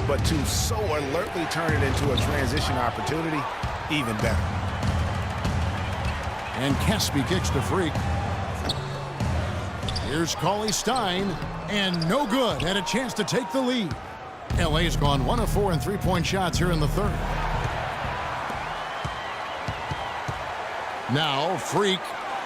but to so alertly turn it into a transition opportunity, even better. And Caspi kicks to Freak. Here's Cauley Stein, and no good. Had a chance to take the lead. LA's gone 1 of 4 in three-point shots here in the third. Now Freak,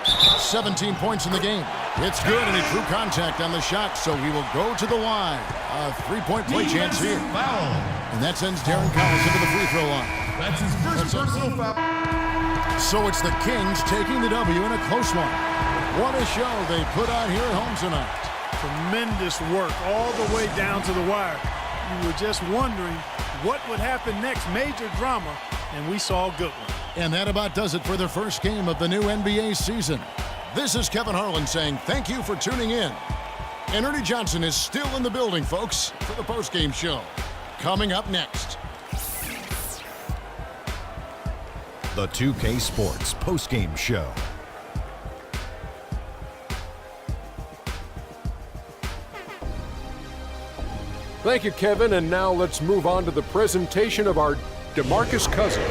17 points in the game. It's good, and he drew contact on the shot, so he will go to the line. A three-point play chance here. Foul. And that sends Darren Collins into the free throw line. That's his first personal foul. So it's the Kings taking the W in a close one. What a show they put on here at home tonight. Tremendous work all the way down to the wire. You were just wondering what would happen next. Major drama, and we saw a good one. And that about does it for the first game of the new NBA season. This is Kevin Harlan saying thank you for tuning in. And Ernie Johnson is still in the building, folks, for the postgame show. Coming up next. The 2K Sports postgame show. Thank you, Kevin. And now let's move on to the presentation of our DeMarcus Cousins.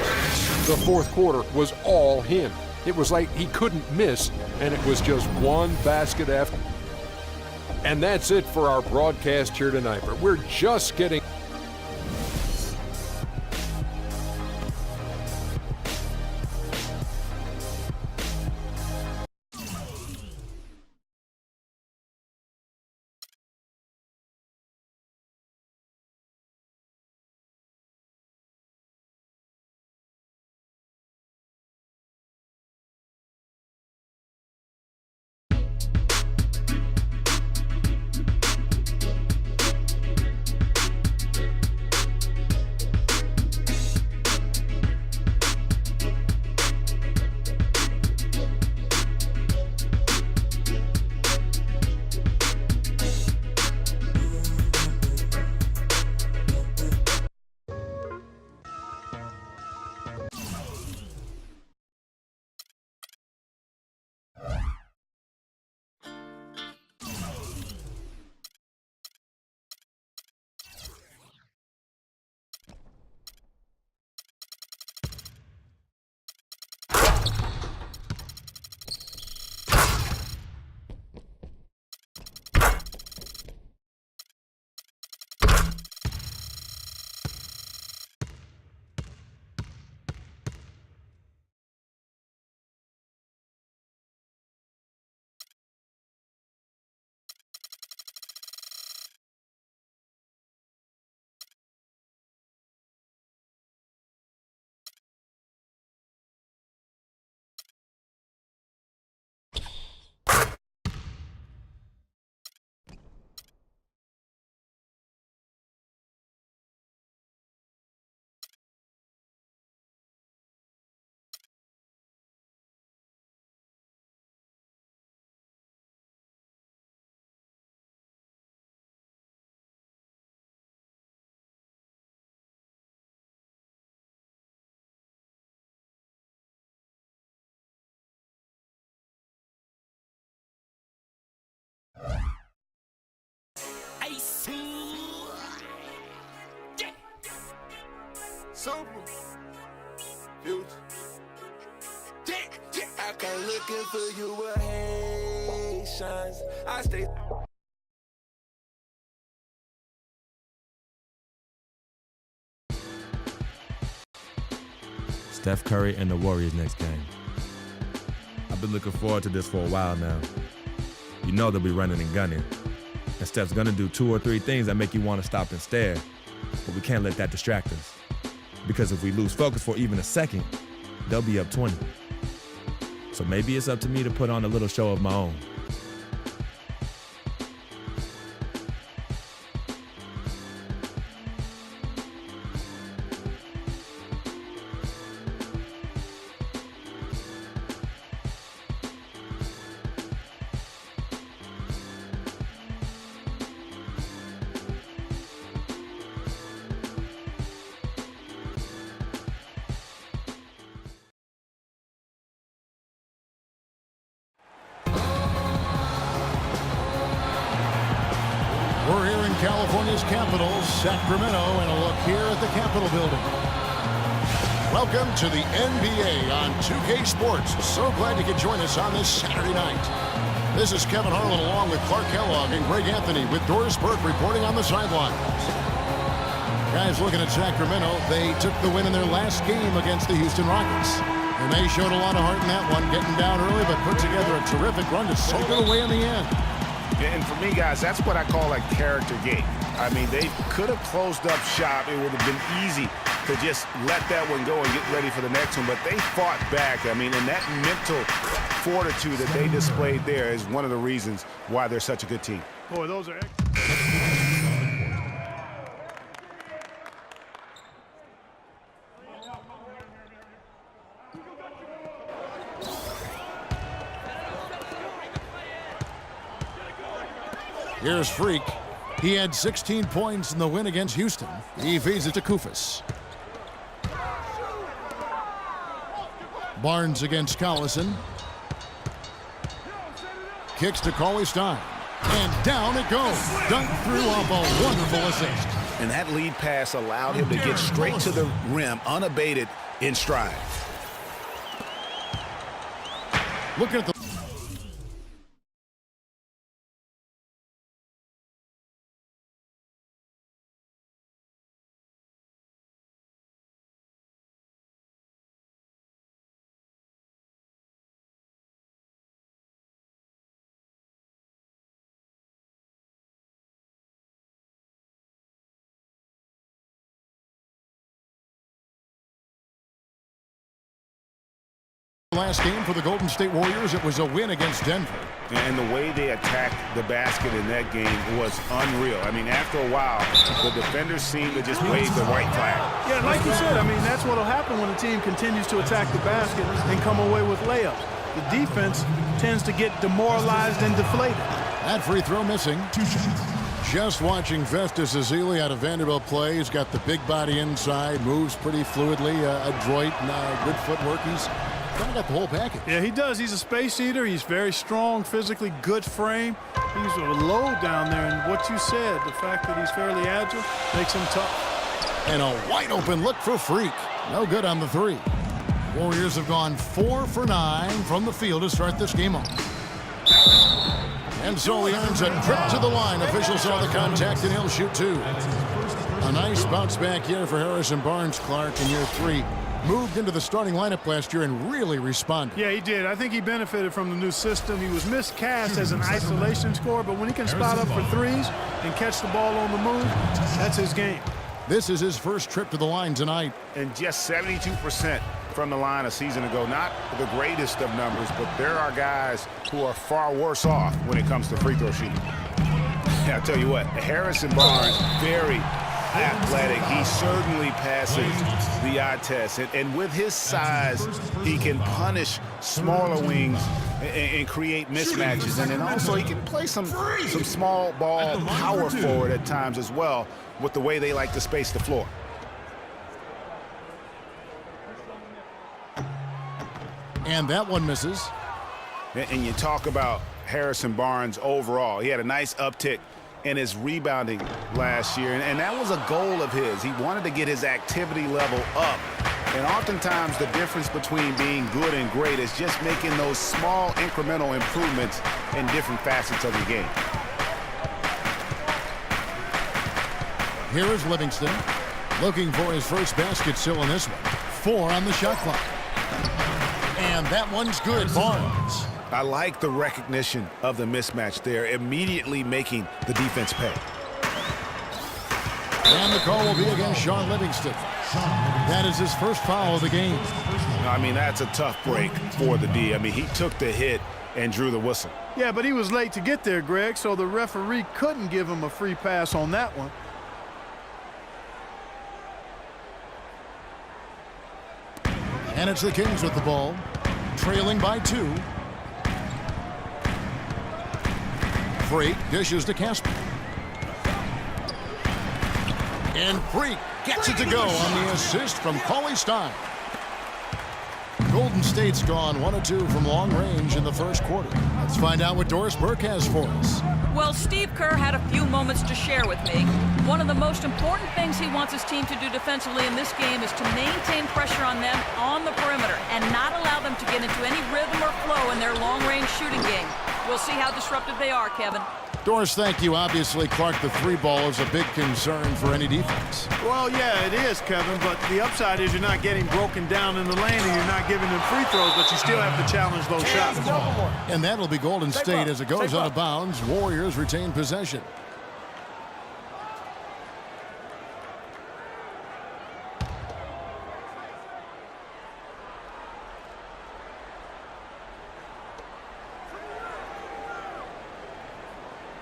The fourth quarter was all him. It was like he couldn't miss, and it was just one basket after. And that's it for our broadcast here tonight. But we're just getting... Super. Future. I come looking for you with Haitians. I stay. Steph Curry and the Warriors next game. I've been looking forward to this for a while now. You know they'll be running and gunning. And Steph's gonna do 2 or 3 things that make you want to stop and stare. But we can't let that distract us. Because if we lose focus for even a second, they'll be up 20. So maybe it's up to me to put on a little show of my own. California's capital, Sacramento, and a look here at the Capitol building. Welcome to the NBA on 2K Sports. So glad you could join us on this Saturday night. This is Kevin Harlan along with Clark Kellogg and Greg Anthony with Doris Burke reporting on the sidelines. Guys, looking at Sacramento, they took the win in their last game against the Houston Rockets. And they showed a lot of heart in that one, getting down early, but put together a terrific run to soak it away in the end. Yeah, and for me, guys, that's what I call a character game. I mean, they could have closed up shop. It would have been easy to just let that one go and get ready for the next one. But they fought back. I mean, and that mental fortitude that they displayed there is one of the reasons why they're such a good team. Boy, those are Here's Freak. He had 16 points in the win against Houston. He feeds it to Koufos. Barnes against Collison. Kicks to Cauley-Stein. And down it goes. Dunked through off a wonderful assist. And that lead pass allowed him to get straight to the rim, unabated, in stride. Looking at the last game for the Golden State Warriors, it was a win against Denver. And the way they attacked the basket in that game was unreal. I mean, after a while, the defenders seemed to just wave the white flag. Yeah, like you said, I mean, that's what will happen when a team continues to attack the basket and come away with layups. The defense tends to get demoralized and deflated. That free throw missing. Just watching Festus Ezeli out of Vanderbilt play. He's got the big body inside, moves pretty fluidly, adroit, good footwork. He's kind of got the whole package. Yeah, he does. He's a space eater. He's very strong, physically good frame. He's a load down there, and what you said, the fact that he's fairly agile, makes him tough. And a wide open look for Freak. No good on the three. Warriors have gone 4 for 9 from the field to start this game off. And so he earns a trip to the line. Officials saw the contact, and he'll shoot two. A nice bounce back here for Harrison Barnes, Clark, in year 3. Moved into the starting lineup last year and really responded. Yeah, he did. I think he benefited from the new system. He was miscast as an isolation scorer, but when he can spot up for threes and catch the ball on the move, that's his game. This is his first trip to the line tonight. And just 72% from the line a season ago. Not the greatest of numbers, but there are guys who are far worse off when it comes to free throw shooting. Yeah, I'll tell you what, Harrison Barnes, very athletic. He certainly passes the eye test. And with his size, he can punish smaller wings and create mismatches. And then also he can play some small ball power forward at times as well with the way they like to space the floor. And that one misses. And you talk about Harrison Barnes overall. He had a nice uptick in his rebounding last year, and that was a goal of his. He wanted to get his activity level up. And oftentimes the difference between being good and great is just making those small incremental improvements in different facets of the game. Here is Livingston looking for his first basket still in this one. 4 on the shot clock. And that one's good, Barnes. I like the recognition of the mismatch there, immediately making the defense pay. And the call will be against Sean Livingston. That is his first foul of the game. I mean, that's a tough break for the D. I mean, he took the hit and drew the whistle. Yeah, but he was late to get there, Greg, so the referee couldn't give him a free pass on that one. And it's the Kings with the ball, trailing by 2. Freak dishes to Casper. And Freak gets it to go on the assist from Cauley-Stein. Golden State's gone 1 of 2 from long range in the first quarter. Let's find out what Doris Burke has for us. Well, Steve Kerr had a few moments to share with me. One of the most important things he wants his team to do defensively in this game is to maintain pressure on them on the perimeter and not allow them to get into any rhythm or flow in their long-range shooting game. We'll see how disruptive they are, Kevin. Doris, thank you. Obviously, Clark, the three ball is a big concern for any defense. Well, yeah, it is, Kevin, but the upside is you're not getting broken down in the lane and you're not giving them free throws, but you still have to challenge those shots. And that'll be Golden State as it goes out of bounds. Warriors retain possession.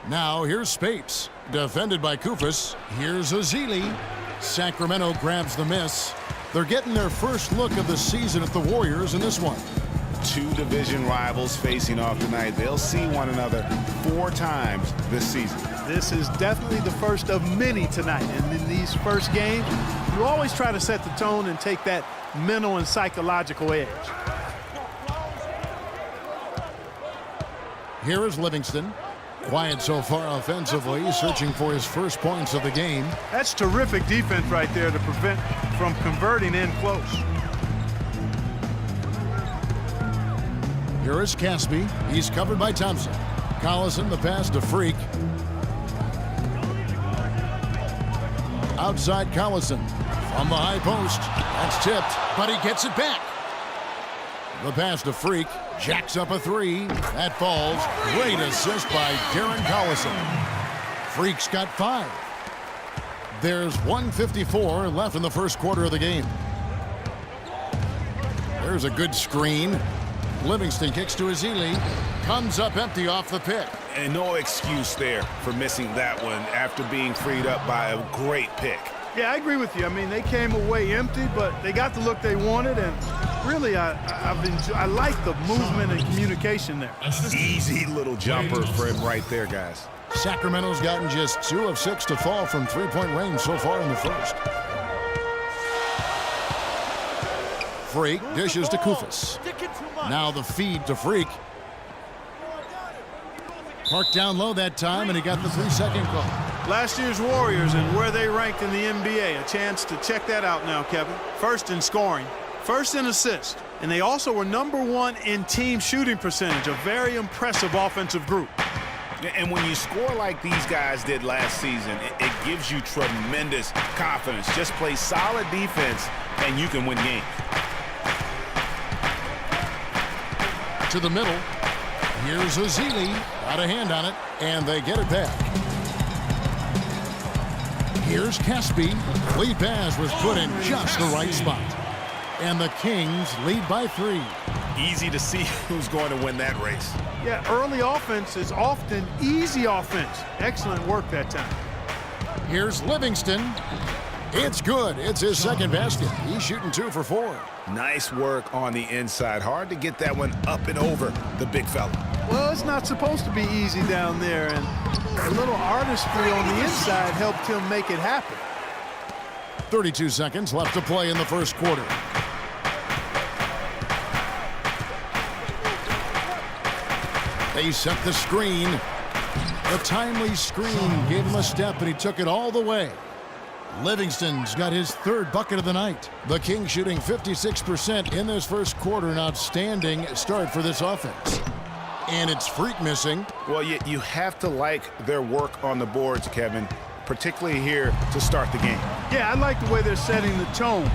Now here's Spates, defended by Koufos. Here's Ezeli. Sacramento grabs the miss. They're getting their first look of the season at the Warriors in this one. Two division rivals facing off tonight. They'll see one another 4 times this season. This is definitely the first of many tonight. And in these first games, you always try to set the tone and take that mental and psychological edge. Here is Livingston. Quiet so far offensively, searching for his first points of the game. That's terrific defense right there to prevent from converting in close. Here is Caspi. He's covered by Thompson. Collison, the pass to Freak. Outside Collison. From the high post. That's tipped, but he gets it back. The pass to Freak. Jacks up a 3. That falls. Great assist by Darren Collison. Freak's got 5. There's 1:54 left in the first quarter of the game. There's a good screen. Livingston kicks to Ezeli. Comes up empty off the pick. And no excuse there for missing that one after being freed up by a great pick. Yeah, I agree with you. I mean, they came away empty, but they got the look they wanted, and really, I like the movement and communication there. Easy little jumper for him right there, guys. Sacramento's gotten just 2 of 6 to fall from three-point range so far in the first. Freak dishes to Koufos. Now the feed to Freak. Parked down low that time, and he got the 3-second call. Last year's Warriors and where they ranked in the NBA. A chance to check that out now, Kevin. First in scoring, first in assists, and they also were #1 in team shooting percentage. A very impressive offensive group. And when you score like these guys did last season, it gives you tremendous confidence. Just play solid defense, and you can win games. To the middle. Here's Ezeli. Got a hand on it, and they get it back. Here's Caspi. Lead pass was put in just the right spot. And the Kings lead by 3. Easy to see who's going to win that race. Yeah, early offense is often easy offense. Excellent work that time. Here's Livingston. It's good. It's his second basket. He's shooting 2 for 4. Nice work on the inside. Hard to get that one up and over the big fella. Well, it's not supposed to be easy down there, and a little artistry on the inside helped him make it happen. 32 seconds left to play in the first quarter. They set the screen. The timely screen gave him a step, and he took it all the way. Livingston's got his 3rd bucket of the night. The Kings shooting 56% in this first quarter. An outstanding start for this offense. And it's Freak missing. Well, you have to like their work on the boards, Kevin, particularly here to start the game. Yeah, I like the way they're setting the tone.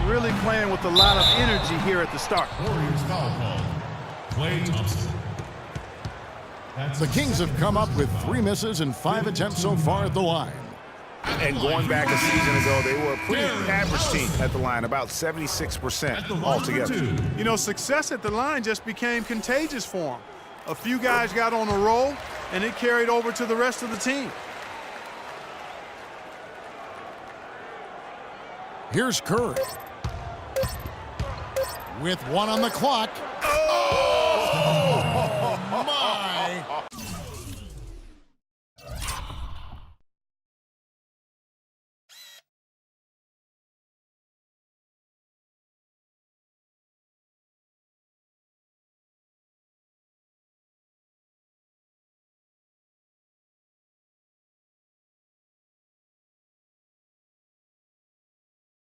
Really playing with a lot of energy here at the start. Warriors foul call. Klay Thompson. The Kings have come up with 3 misses and 5 attempts so far at the line. And going back a season ago, they were a pretty average team at the line, about 76% altogether. You know, success at the line just became contagious for them. A few guys got on a roll, and it carried over to the rest of the team. Here's Curry. With 1 on the clock.